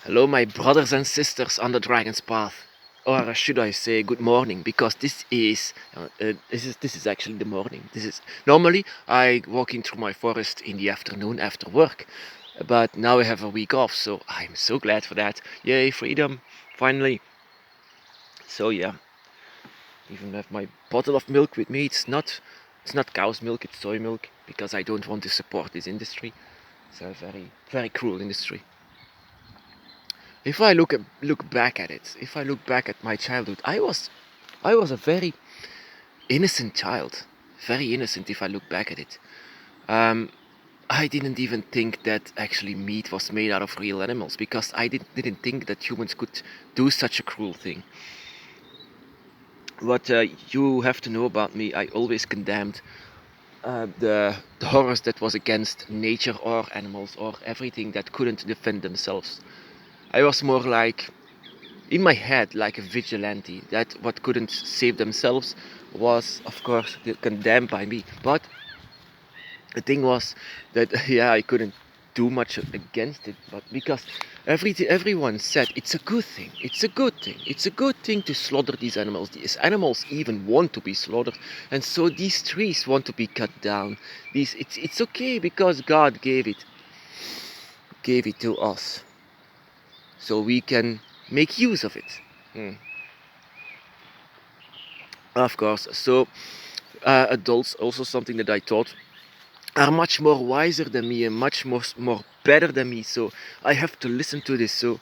Hello, my brothers and sisters on the Dragon's Path, or should I say, good morning? Because this is actually the morning. This is normally I walking through my forest in the afternoon after work, but now I have a week off, so I'm so glad for that. Yay, freedom! Finally. So yeah, even have my bottle of milk with me. It's not cow's milk, it's soy milk because I don't want to support this industry. It's a very very cruel industry. If I look back at it, if I look back at my childhood, I was a very innocent child, very innocent. If I look back at it, um, I didn't even think that actually meat was made out of real animals because I didn't think that humans could do such a cruel thing. What you have to know about me, I always condemned the horrors that was against nature or animals or everything that couldn't defend themselves. I was more like in my head like a vigilante that what couldn't save themselves was of course condemned by me, but the thing was that yeah, I couldn't do much against it, but because everyone said it's a good thing, it's a good thing to slaughter these animals even want to be slaughtered, and so these trees want to be cut down. It's okay because God gave it to us so we can make use of it. Hmm. Of course. So adults, also something that I taught, are much more wiser than me and much more better than me. So I have to listen to this. So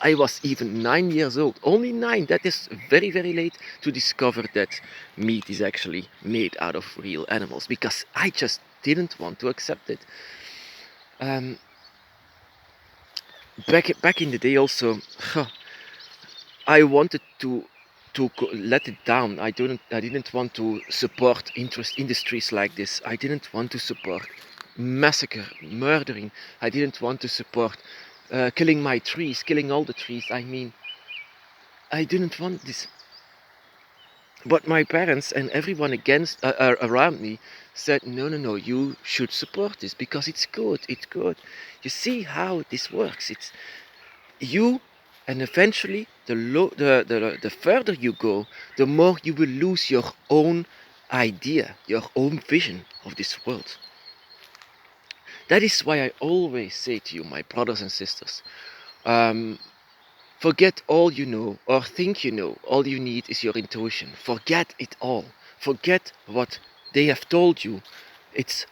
I was even 9 years old, only nine. That is very very late to discover that meat is actually made out of real animals because I just didn't want to accept it. Um, back in the day also, I wanted to let it down. I didn't want to support interest industries like this. I didn't want to support massacre, murdering. I didn't want to support killing my trees, killing all the trees. I mean, I didn't want this. But my parents and everyone around me said, no, no, no, you should support this because it's good. It's good. You see how this works. It's you, and eventually the further you go, the more you will lose your own idea, your own vision of this world. That is why I always say to you, my brothers and sisters, um, forget all you know or think you know. All you need is your intuition. Forget it all. Forget what they have told you. It's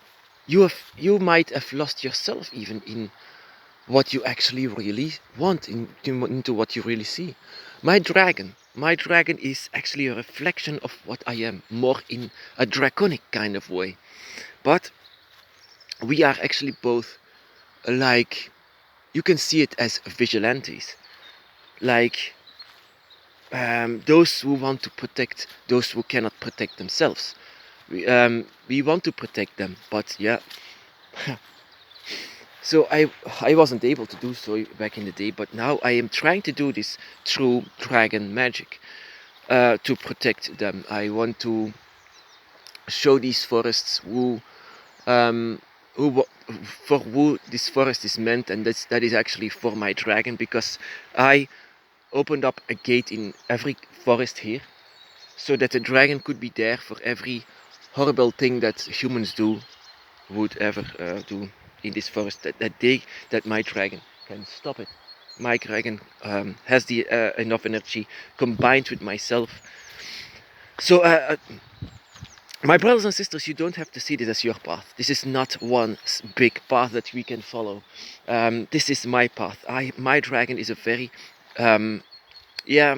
you might have lost yourself even in what you actually really want, into what you really see. My dragon is actually a reflection of what I am, more in a draconic kind of way. But we are actually both like, you can see it as vigilantes, like those who want to protect those who cannot protect themselves. We want to protect them, but yeah. So I wasn't able to do so back in the day, but now I am trying to do this through dragon magic, to protect them. I want to show these forests um, for who this forest is meant, and that is actually for my dragon, because I opened up a gate in every forest here so that the dragon could be there for every horrible thing that humans would ever do in this forest, that my dragon can stop it. My dragon has the enough energy combined with myself. So my brothers and sisters, you don't have to see this as your path. This is not one big path that we can follow. This is my path. My dragon is a very yeah,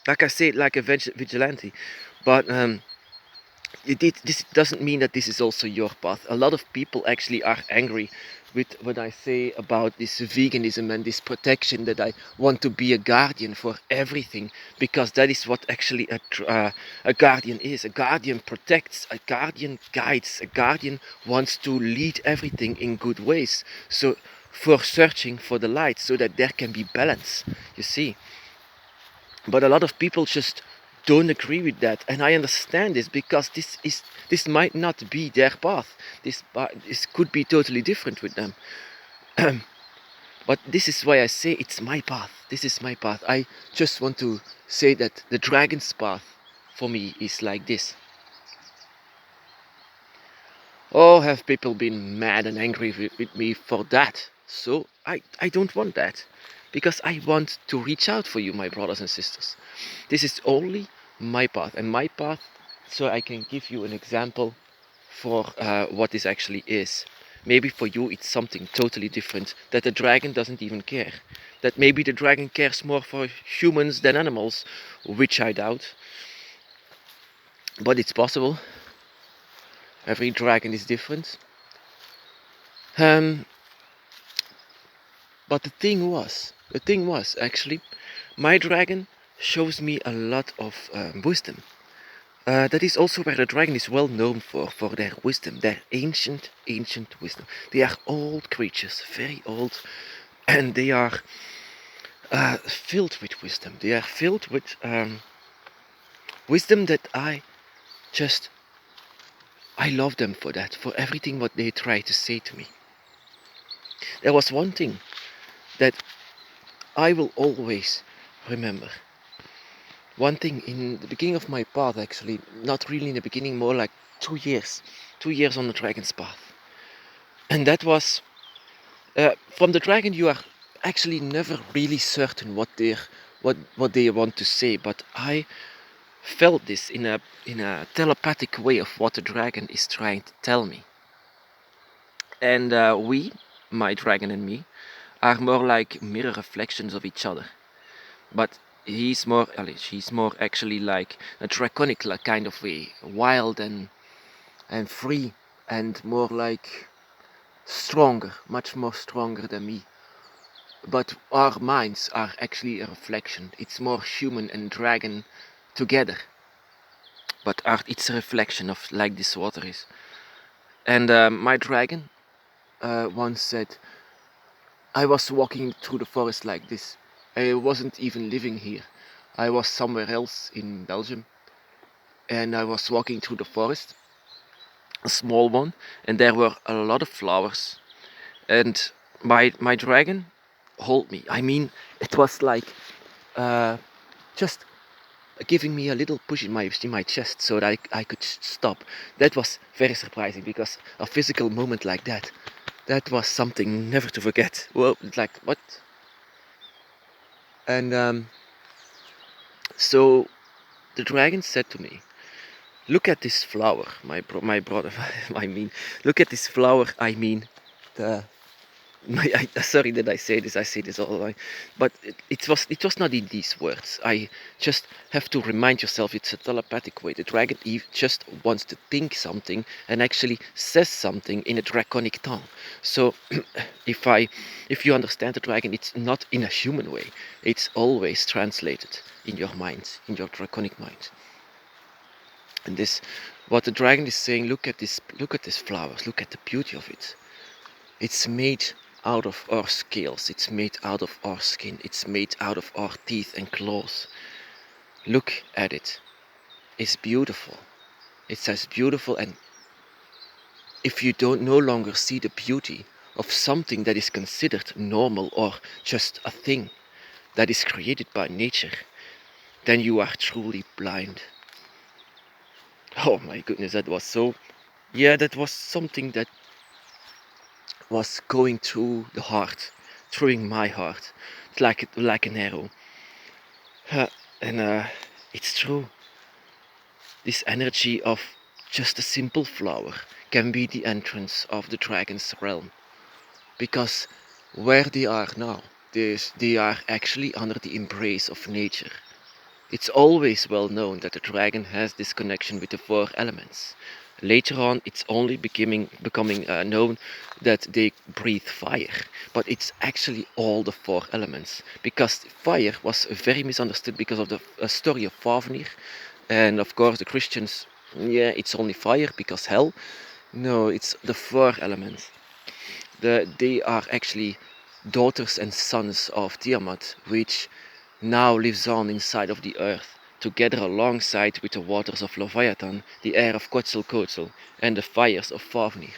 like I said, like a vigilante, but this doesn't mean that this is also your path. A lot of people actually are angry with what I say about this veganism and this protection, that I want to be a guardian for everything, because that is what actually a guardian is. A guardian protects, a guardian guides, a guardian wants to lead everything in good ways. So for searching for the light so that there can be balance, you see. But a lot of people just don't agree with that, and I understand this, because this might not be their path. This could be totally different with them. But this is why I say it's my path. This is my path. I just want to say that the dragon's path for me is like this. Oh, have people been mad and angry with me for that? So I don't want that. Because I want to reach out for you, my brothers and sisters. This is only my path. And my path, so I can give you an example for what this actually is. Maybe for you it's something totally different, that the dragon doesn't even care. That maybe the dragon cares more for humans than animals, which I doubt. But it's possible. Every dragon is different. But the thing was actually, my dragon shows me a lot of wisdom. That is also where the dragon is well known for their wisdom, their ancient wisdom. They are old creatures, very old, and they are filled with wisdom. They are filled with wisdom that I love them for that, for everything what they try to say to me. There was one thing that I will always remember. One thing in the beginning of my path, actually, not really in the beginning, more like 2 years. 2 years on the dragon's path. And that was, from the dragon you are actually never really certain what they want to say, but I felt this in a telepathic way of what the dragon is trying to tell me. And my dragon and me, are more like mirror reflections of each other. But she's more actually like a draconic kind of way, wild and free, and more like stronger, much more stronger than me. But our minds are actually a reflection. It's more human and dragon together. But it's a reflection of like this water is. And my dragon once said, I was walking through the forest like this. I wasn't even living here. I was somewhere else in Belgium. And I was walking through the forest, a small one, and there were a lot of flowers. And my dragon hold me. I mean, it was like just giving me a little push in my chest so that I could stop. That was very surprising, because a physical moment like that was something never to forget. Well, like what? And so the dragon said to me, "Look at this flower, my brother. I mean, look at this flower. I mean, the sorry that I say this. I say this all the time, but it was not in these words. I just have to remind yourself. It's a telepathic way. The dragon just wants to think something and actually says something in a draconic tongue. So, if you understand the dragon, it's not in a human way. It's always translated in your mind, in your draconic mind. And this, what the dragon is saying. Look at these flowers. Look at the beauty of it. It's made out of our scales, it's made out of our skin, it's made out of our teeth and claws. Look at it. It's beautiful. It's as beautiful, and if you don't no longer see the beauty of something that is considered normal or just a thing that is created by nature, then you are truly blind. Oh my goodness, that was something that was going through the heart, through my heart, like an arrow. And it's true. This energy of just a simple flower can be the entrance of the dragon's realm, because where they are now, they are actually under the embrace of nature. It's always well known that the dragon has this connection with the four elements. Later on, it's only becoming known that they breathe fire, but it's actually all the four elements. Because fire was very misunderstood because of the story of Fafnir, and of course the Christians, yeah, it's only fire because hell. No, it's the four elements. They are actually daughters and sons of Tiamat, which now lives on inside of the earth, together alongside with the waters of Leviathan, the air of Quetzalcoatl, and the fires of Fafnir.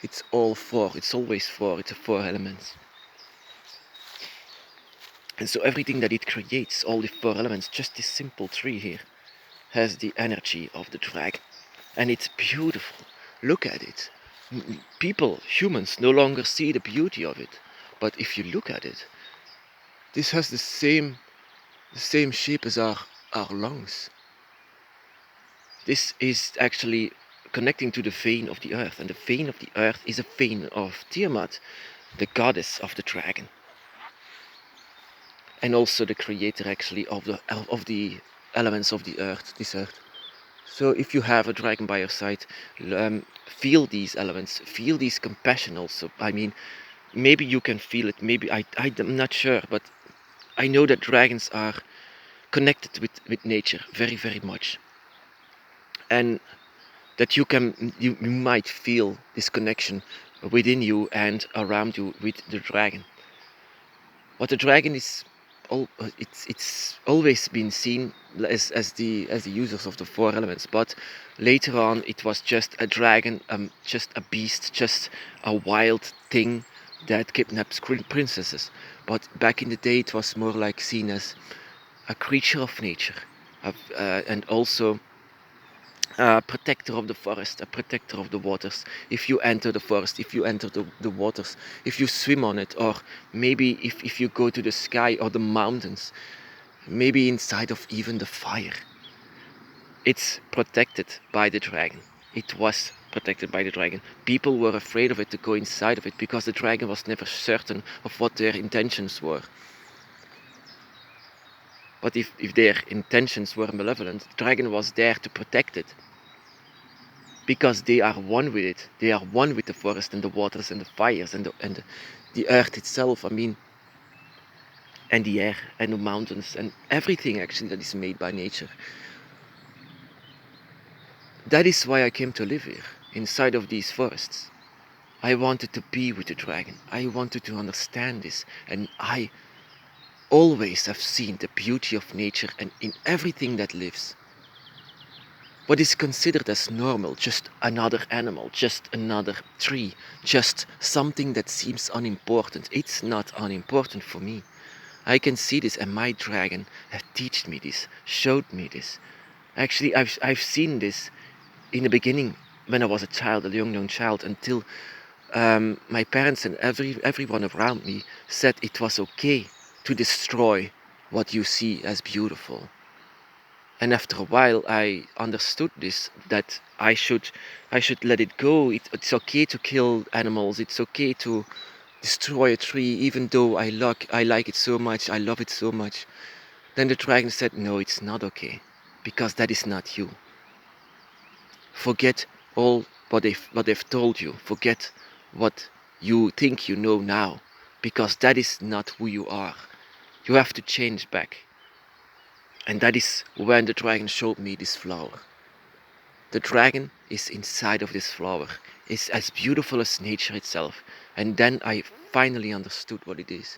It's all four, it's always four, it's the four elements. And so everything that it creates, all the four elements, just this simple tree here, has the energy of the dragon. And it's beautiful. Look at it. People, humans, no longer see the beauty of it. But if you look at it, this has the same shape as our lungs. This is actually connecting to the vein of the earth, and the vein of the earth is a vein of Tiamat, the goddess of the dragon, and also the creator actually of the elements of the earth, this earth. So if you have a dragon by your side, feel these elements, feel these compassion also. I mean, maybe you can feel it, maybe I'm not sure, but I know that dragons are connected with nature very, very much. And that you might feel this connection within you and around you with the dragon. What the dragon is, it's always been seen as the users of the four elements, but later on it was just a dragon, just a beast, just a wild thing that kidnaps princesses. But back in the day, it was more like seen as a creature of nature, and also a protector of the forest, a protector of the waters. If you enter the forest, if you enter the waters, if you swim on it, or maybe if you go to the sky or the mountains, maybe inside of even the fire, it's protected by the dragon. It was protected by the dragon. People were afraid of it to go inside of it because the dragon was never certain of what their intentions were. But if their intentions were malevolent, the dragon was there to protect it. Because they are one with it. They are one with the forest and the waters and the fires and the earth itself. I mean, and the air and the mountains and everything actually that is made by nature. That is why I came to live here, inside of these forests. I wanted to be with the dragon. I wanted to understand this, and I always have seen the beauty of nature and in everything that lives. What is considered as normal, just another animal, just another tree, just something that seems unimportant. It's not unimportant for me. I can see this, and my dragon has taught me this, showed me this. Actually, I've seen this in the beginning when I was a child, a young child, until my parents and everyone around me said it was okay to destroy what you see as beautiful. And after a while, I understood this, that I should let it go. It's okay to kill animals. It's okay to destroy a tree, even though I like it so much. I love it so much. Then the dragon said, "No, it's not okay, because that is not you. Forget all what they've told you. Forget what you think you know now, because that is not who you are. You have to change back." And that is when the dragon showed me this flower. The dragon is inside of this flower. It's as beautiful as nature itself. And then I finally understood what it is.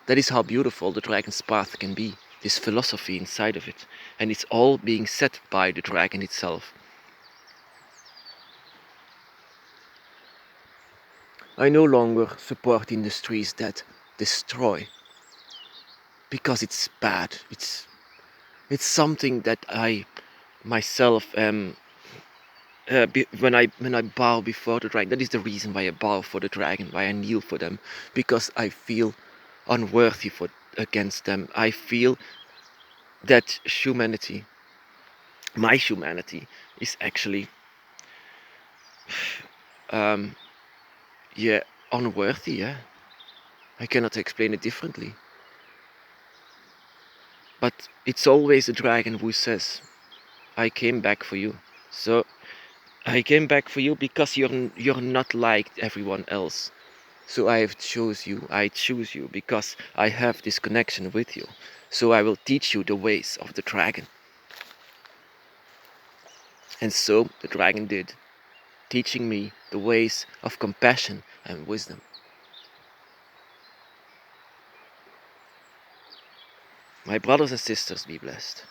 That is how beautiful the dragon's path can be. This philosophy inside of it. And it's all being set by the dragon itself. I no longer support industries that destroy. Because it's bad. It's something that I myself when I bow before the dragon. That is the reason why I bow for the dragon, why I kneel for them, because I feel unworthy against them. I feel that my humanity, is actually um, yeah, unworthy. Yeah, I cannot explain it differently. But it's always a dragon who says, "I came back for you." So I came back for you because you're not like everyone else. So I choose you because I have this connection with you. So I will teach you the ways of the dragon. And so the dragon did, teaching me the ways of compassion and wisdom. My brothers and sisters, be blessed.